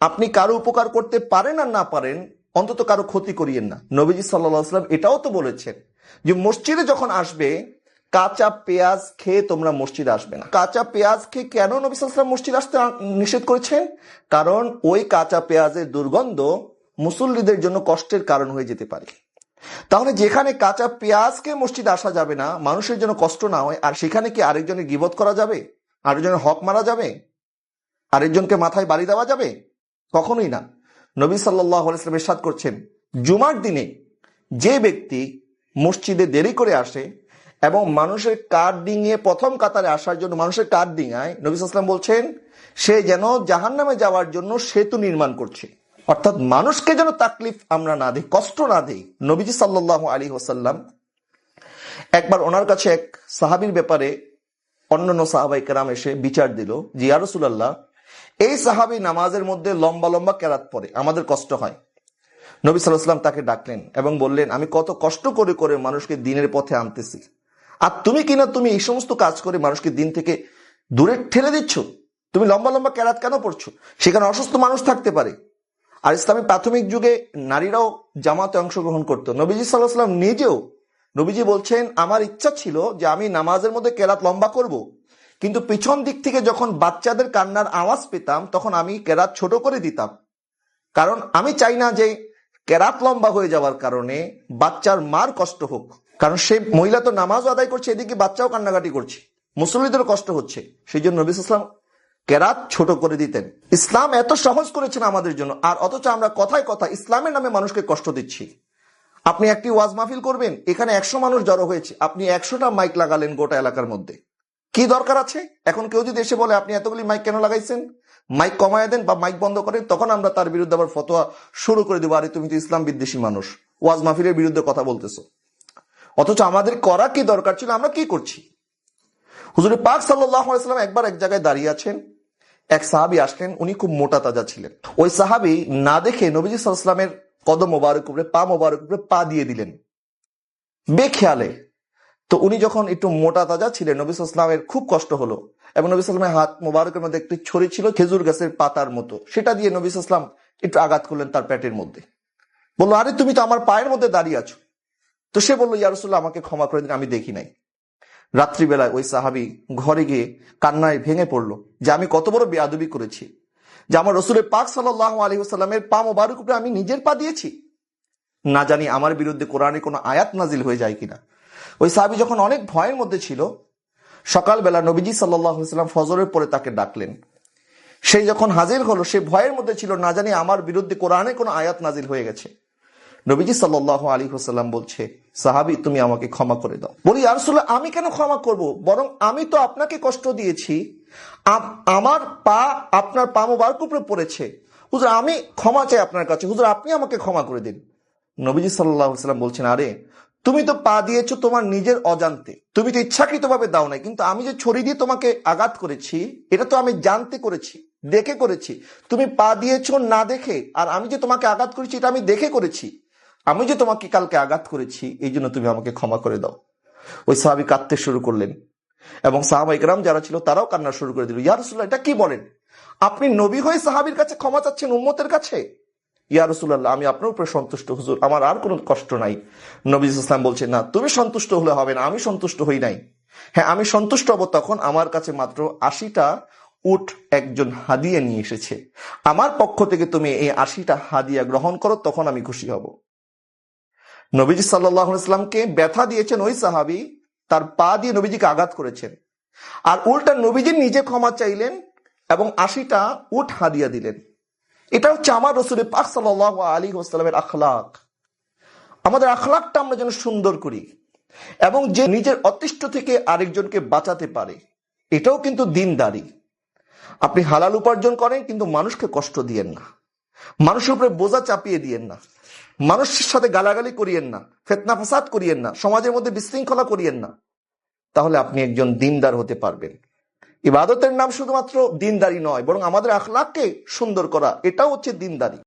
আপনি কারো উপকার করতে পারেন আর না পারেন, অন্তত কারো ক্ষতি করিয়েন না। নবীজি সাল্লাল্লাহু আলাইহি ওয়াসাল্লাম এটাও তো বলেছেন যে মসজিদে যখন আসবে কাঁচা পেঁয়াজ খেয়ে তোমরা মসজিদে আসবে না। কাঁচা পেঁয়াজ খেয়ে কেন নবী সাল্লাল্লাহু আলাইহি ওয়াসাল্লাম মসজিদে আসতে নিষেধ করেছেন? কারণ ওই কাঁচা পেঁয়াজের দুর্গন্ধ মুসল্লিদের জন্য কষ্টের কারণ হয়ে যেতে পারে। তাহলে যেখানে কাঁচা পেঁয়াজকে মসজিদে আসা যাবে না, মানুষের জন্য কষ্ট না হয়, আর সেখানে কি আরেকজনের গীবত করা যাবে? আরেকজনের হক মারা যাবে? আরেকজনকে মাথায় বাড়ি দেওয়া যাবে? কখনোই না। নবী সাল্লাল্লাহু আলাইহি ওয়াসাল্লাম ইরশাদ করছেন, জুমার দিনে যে ব্যক্তি মসজিদে দেরি করে আসে এবং মানুষের কাঠ ডিঙিয়ে প্রথম কাতারে আসার জন্য মানুষের কাঠ ডিঙায়, নবী সাল্লাল্লাহু আলাইহি ওয়াসাল্লাম বলছেন সে যেন জাহান্নামে যাওয়ার জন্য সেতু নির্মাণ করছে। অর্থাৎ মানুষকে যেন তাকলিফ আমরা না দিই, কষ্ট না দিই। নবীজি সাল্লাল্লাহু আলাইহি ওয়াসাল্লাম একবার ওনার কাছে এক সাহাবীর ব্যাপারে অন্যান্য সাহাবায়ে কেরাম এসে বিচার দিল যে ইয়া রাসূলুল্লাহ, এই সাহাবী নামাজের মধ্যে লম্বা লম্বা কেরাত পড়ে, আমাদের কষ্ট হয়। নবী সাল্লাল্লাহু আলাইহি ওয়াসাল্লাম তাকে ডাকলেন এবং বললেন, আমি কত কষ্ট করে করে মানুষকে দ্বীনের পথে আনতেছি, আর তুমি কিনা তুমি এই সমস্ত কাজ করে মানুষকে দ্বীন থেকে দূরে ঠেলে দিচ্ছ। তুমি লম্বা লম্বা কেরাত কেন পড়ছো? সেখানে অসুস্থ মানুষ থাকতে পারে। আর ইসলামের প্রাথমিক যুগে নারীরাও জামাতে অংশগ্রহণ করতো। নবীজি সাল্লাল্লাহু আলাইহি ওয়াসাল্লাম নিজেও, নবীজি বলছেন, আমার ইচ্ছা ছিল যে আমি নামাজের মধ্যে কেরাত লম্বা করব, কিন্তু পিছন দিক থেকে যখন বাচ্চাদের কান্নার আওয়াজ পেতাম তখন আমি কেরাত ছোট করে দিতাম, কারণ আমি চাই না যে কেরাত লম্বা হয়ে যাওয়ার কারণে বাচ্চার মার কষ্ট হোক। কারণ সে মহিলা তো নামাজও আদায় করছে, এদিকে বাচ্চাও কান্নাকাটি করছে, মুসল্লিদেরও কষ্ট হচ্ছে। সেই জন্য নবী সাল্লাল্লাহু আলাইহি ওয়াসাল্লাম কেরাত ছোট করে দিতেন। ইসলাম এত সহজ করেছেন আমাদের জন্য, আর অথচ আমরা কথায় কথায় ইসলামের নামে মানুষকে কষ্ট দিচ্ছি। আপনি একটি ওয়াজ মাহফিল করবেন, এখানে 100 মানুষ জড়ো হয়েছে, আপনি 100টা মাইক লাগালেন গোটা এলাকার মধ্যে, কি দরকার আছে? এখন কেউ যদি এসে বলে আপনি এতগুলি মাইক কেন লাগাইছেন, মাইক কমায় দেন বা মাইক বন্ধ করেন, তখন আমরা তার বিরুদ্ধে আবার ফতোয়া শুরু করে দেবো, আরে তুমি তো ইসলাম বিদ্বেষী মানুষ, ওয়াজ মাহফিলের বিরুদ্ধে কথা বলতেছো। অথচ আমাদের করা কি দরকার ছিল, আমরা কি করছি? হুজুর পাক সাল্লাল্লাহু আলাইহি ওয়াসাল্লাম একবার এক জায়গায় দাঁড়িয়ে আছেন, এক সাহাবী আসলেন, উনি খুব মোটা তাজা ছিলেন। ওই সাহাবী না দেখে নবীজি সাল্লাল্লাহু আলাইহি ওয়াসাল্লামের কদম মোবারক উপরে পা মোবারক উপরে পা দিয়ে দিলেন বেখেয়ালে। তো উনি যখন একটু মোটা তাজা ছিলেন, নবী সাল্লাল্লাহু আলাইহি ওয়াসাল্লামের খুব কষ্ট হলো, এবং নবী সাল্লাল্লাহু আলাইহি ওয়াসাল্লামের হাত মোবারকের মধ্যে একটি ছড়ি ছিল খেজুর গাছের পাতার মতো, সেটা দিয়ে নবী সাল্লাল্লাহু আলাইহি ওয়াসাল্লাম একটু আঘাত করলেন তার পেটের মধ্যে। বললো, আরে তুমি তো আমার পায়ের মধ্যে দাঁড়িয়ে আছো। তো সে বললো, ইয়া রাসূলুল্লাহ, আমাকে ক্ষমা করে দিন, আমি দেখি নাই। রাত্রিবেলায় ওই সাহাবী ঘরে গিয়ে কান্নায় ভেঙে পড়লো যে আমি কত বড় বেয়াদবি করেছি, যে আমার রাসূলের পাক সাল্লাল্লাহু আলাইহি ওয়াসাল্লামের পা মোবারক উপরে আমি নিজের পা দিয়েছি, না জানি আমার বিরুদ্ধে কোরআনে কোনো আয়াত নাজিল হয়ে যায় কিনা। ওই সাহাবী যখন অনেক ভয়ের মধ্যে ছিল, সকালবেলা নবীজি সাল্লাল্লাহু আলাইহি ওয়াসাল্লাম ফজরের পরে তাকে ডাকলেন। সেই যখন হাজির হলো, সে ভয়ের মধ্যে ছিল, না জানি আমার বিরুদ্ধে কোরআনে কোনো আয়াত নাজিল হয়ে গেছে। নবীজি সাল্লাল্লাহু আলাইহি ওয়াসাল্লাম বলছে, সাহাবী তুমি আমাকে ক্ষমা করে দাও। বলি, ইয়া রাসূলুল্লাহ, আমি কেন ক্ষমা করব? বরং আমি তো আপনাকে কষ্ট দিয়েছি, আমার পা আপনার পা মোবারক উপরে পড়েছে, হুজুর আমি ক্ষমা চাই আপনার কাছে, হুজুর আপনি আমাকে ক্ষমা করে দিন। নবীজি সাল্লাল্লাহু আলাইহি ওয়াসাল্লাম বলছেন, আরে তুমি তো পা দিয়েছো তোমার নিজের অজান্তে, তুমি তো ইচ্ছাকৃতভাবে দাও নাই, কিন্তু আমি যে ছড়ি দিয়ে তোমাকে আঘাত করেছি এটা তো আমি জানতে করেছি, দেখে করেছি। তুমি পা দিয়েছো না দেখে, আর আমি যে তোমাকে আঘাত করেছি এটা আমি দেখে করেছি। আমি যে তোমাকে কালকে আঘাত করেছি এই জন্য তুমি আমাকে ক্ষমা করে দাও। ওই সাহাবী কাঁদতে শুরু করলেন, এবং সাহাবায়ে কেরাম যারা ছিল তারাও কান্না শুরু করে দিল। ইয়া রাসূলুল্লাহ, এটা কি বলেন? আপনি নবী হয়ে সাহাবীর কাছে ক্ষমা চাচ্ছেন উম্মতের কাছে? ইয়া রাসূলুল্লাহ, আমি আপনার উপরে সন্তুষ্ট হুজুর, আমার আর কোনো কষ্ট নাই। নবী সাল্লাল্লাহু আলাইহি ওয়াসাল্লাম বলছেন, না, তুমি সন্তুষ্ট হলে হবে না, আমি সন্তুষ্ট হই নাই। হ্যাঁ, আমি সন্তুষ্ট হব তখন আমার কাছে মাত্র 80টা উট একজন হাদিয়া নিয়ে এসেছে, আমার পক্ষ থেকে তুমি এই 80টা হাদিয়া গ্রহণ করো, তখন আমি খুশি হব। নবীজি সাল্লাল্লাহু আলাইহি ওয়াসাল্লামকে ব্যথা দিয়েছেন ওই সাহাবী, তার পা দিয়ে নবীজিকে আঘাত করেছেন, আর উল্টা নবীজি নিজে ক্ষমা চাইলেন এবং 80টা উট হাদিয়া দিলেন। এটা হচ্ছে আমার রাসূল পাক সাল্লাল্লাহু আলাইহি ওয়াসাল্লামের আখলাক। আমাদের আখলাকটা আমরা যেন সুন্দর করি, এবং যে নিজের অতিষ্ঠ থেকে আরেকজনকে বাঁচাতে পারে, এটাও কিন্তু দ্বীনদারি। আপনি হালাল উপার্জন করেন, কিন্তু মানুষকে কষ্ট দিয়েন না, মানুষের উপরে বোঝা চাপিয়ে দিয়েন না, মানুষের সাথে গালাগালি করিয়েন না, ফিতনা ফাসাদ করিয়েন না, সমাজের মধ্যে বিশৃঙ্খলা করিয়েন না। তাহলে আপনি একজন দ্বীনদার হতে পারবেন। ইবাদতের নাম শুধুমাত্র দ্বীনদারি নয়, বরং আমাদের আখলাককে সুন্দর করা, এটাও হচ্ছে দ্বীনদারি।